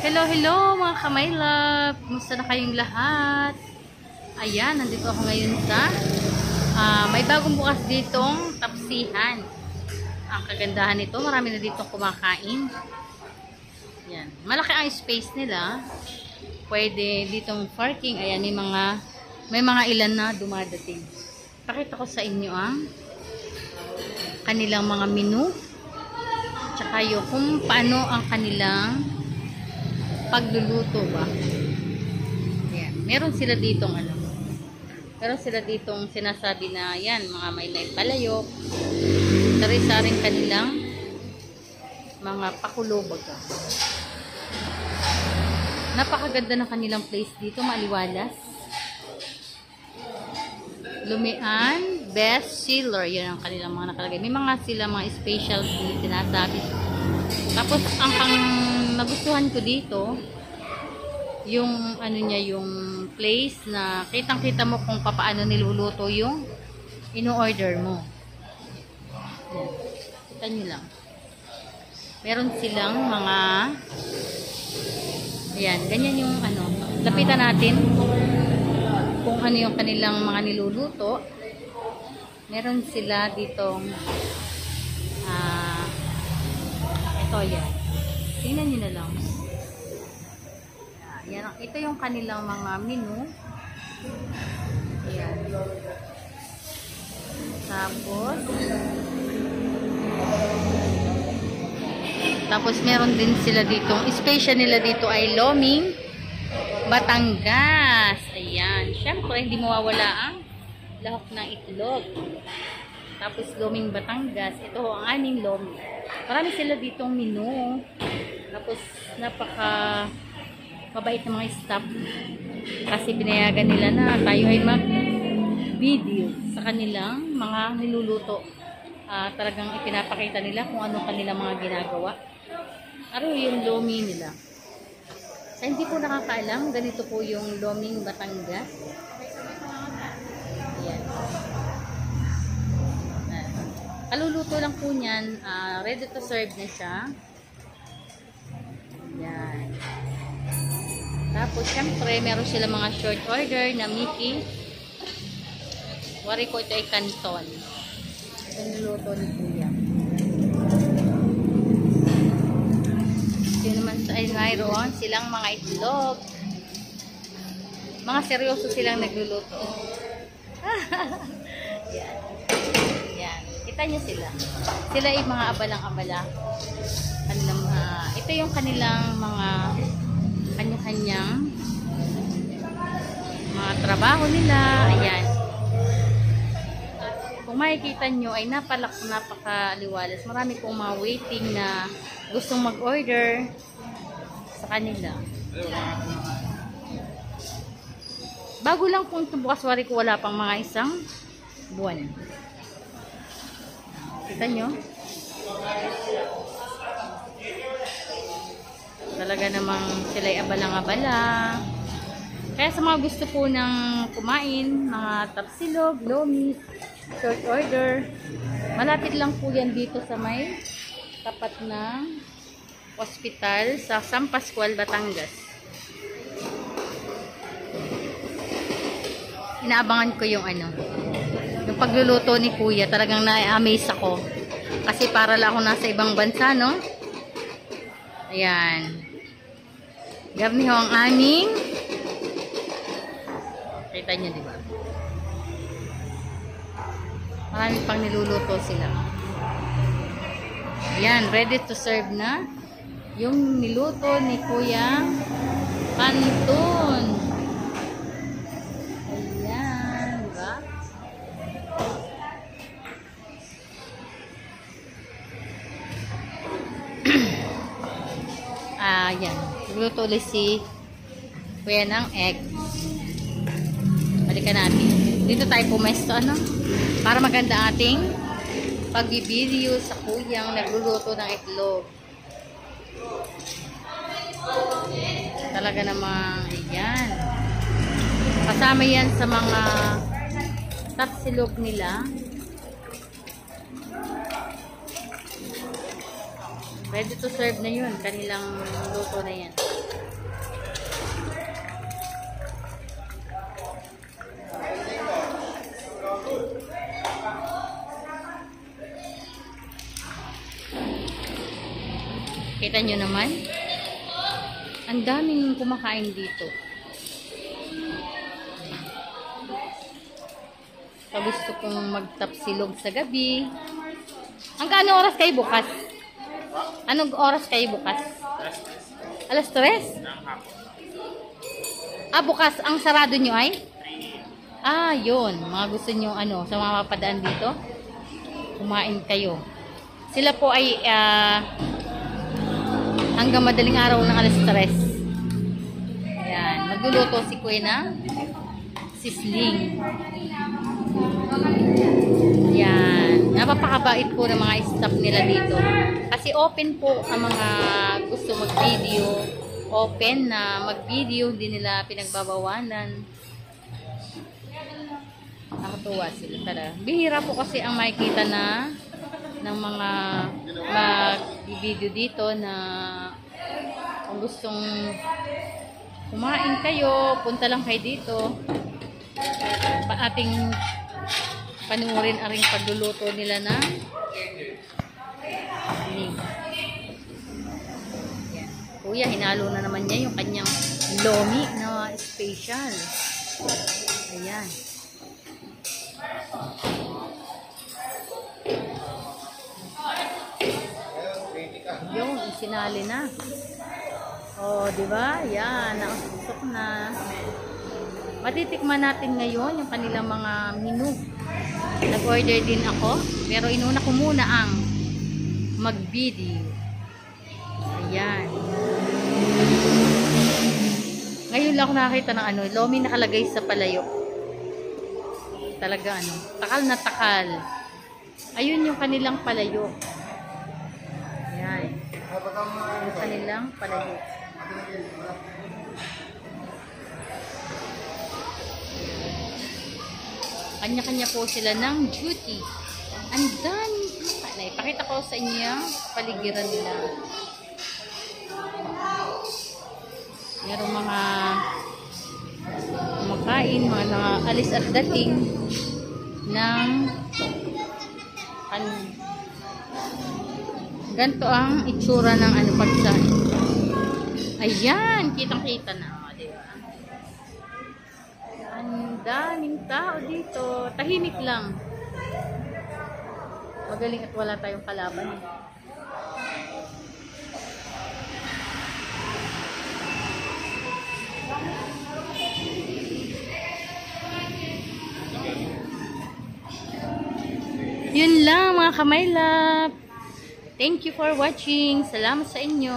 Hello, hello mga ka-my-love! Kumusta na kayong lahat? Ayan, nandito ako ngayon sa may bagong bukas ditong tapsihan. Ang kagandahan nito, marami na ditong kumakain. Ayan. Malaki ang space nila. Pwede ditong parking. Ayan, may mga ilan na dumadating. Pakita ko sa inyo ang kanilang mga menu. Tsaka yung kung paano ang kanilang pagluluto ba. Ayan. Meron sila ditong sinasabi na yan, mga may palayok. Sari-saring kanilang mga pakulo baga. Napakaganda ng kanilang place dito, maliwalas. Lumian best seller, yan ang kanilang mga nakalagay. May mga specialty sinasabi. Tapos ang nagustuhan ko dito, yung yung place na kitang-kita mo kung paano niluluto yung ino-order mo. Yan. Kita nyo lang. Meron silang mga ayan, ganyan yung lapitan natin kung ano yung kanilang mga niluluto. Meron sila ditong ito yan. Tingnan nyo na lang. Yan, ito yung kanilang mga menu. Ayan. Tapos meron din sila ditong special nila dito ay Loming Batangas. Ayan. Syempre, hindi mawawala ang lahok ng itlog. Tapos Loming Batangas. Ito ang aming Loming. Marami sila ditong menu. Tapos mabait na mga staff. Kasi pinayagan nila na tayo ay mag-video sa kanilang mga niluluto. Talagang ipinapakita nila kung ano kanilang mga ginagawa. Ano yung lomi nila. Sa hindi po nakakaalam, ganito po yung Loming Batangas. Ayan. Kaluluto lang po niyan. Ready to serve na siya. Ayan. Tapos, syempre, meron sila mga short order na Mickey. Wari ko ito ay canton. Ito niluto ni Kuya. Ito naman ay mayroon silang mga itlog. Mga seryoso silang nagluluto. Yan. Yan. Kita nyo sila. Sila ay mga abalang-abala. Ito yung kanilang mga kanya-kanyang mga trabaho nila. Ayan. Kung makikita nyo ay napakaliwalas. Marami pong mga waiting na gustong mag-order sa kanila. Bago lang pong ito bukas, wari ko wala pang mga isang buwan. Kita nyo? Talaga namang sila ay abalang-abala. Kaya sa mga gusto po ng kumain, mga tapsilog, lomi, short order, malapit lang po yan dito sa may tapat ng hospital sa San Pascual, Batangas. Inaabangan ko yung yung pagluluto ni Kuya. Talagang na-amaze ako. Kasi para lang ako nasa ibang bansa, no? Ayan. Garniho ang aming. Kita nyo, diba? Marami pang niluluto sila. Ayan, ready to serve na. Yung niluto ni Kuya Canton. Ayan, diba? Ayan. Luto ulit si Kuya ng egg. Balikan natin. Dito tayo pumesto, para maganda ating pag-video sa Kuyang nagluluto ng itlog. Talaga namang, ayan. Kasama yan sa mga tapsilog nila. Ready to serve na yun. Kanilang luto na yan. Kita nyo naman. Ang daming kumakain dito. Pag gusto kong magtapsilog sa gabi. Hanggang anong oras kayo bukas? Anong oras kayo bukas? Alas 3? Bukas. Ang sarado nyo ay? Yun. Mga gusto nyo, sa mga mapadaan dito, kumain kayo. Sila po ay, hanggang madaling araw ng alas 3. Ayan. Magluluto si Kuya ng sisling. Yan. Napapakabait po ng mga staff nila dito. Kasi open po sa mga gusto mag-video. Open na mag-video. Hindi nila pinagbabawalan. Nakatuwa sila talaga. Bihira po kasi ang makikita na ng mga mag-video dito na kung gustong kumain kayo, punta lang kayo dito. Ating panuorin ang ring pagluluto nila na Kuya, hinalo na naman niya yung kanyang lomi na special. Ayan. Yung isinali na. Di ba? Yan, nausok na. Matitikman natin ngayon yung kanilang mga menu. Nag-order din ako, pero inuna ko muna ang mag-video. Ayan. Ngayon lang ako nakakita ng lomi nakalagay sa palayok. Talaga takal na takal. Ayun yung kanilang palayok. Ayan. Yung kanilang palayok. Kanya-kanya po sila ng duty. And then, ipakita ko sa inyo yung paligiran nila. Merong mga kumakain, mga alis at dating ng ganito ang itsura ng pagsa. Ayan, kitang-kita na. Ang daming tao dito. Tahimik lang. Magaling at wala tayong kalaban. Yun lang mga kamaylap. Thank you for watching. Salamat sa inyo.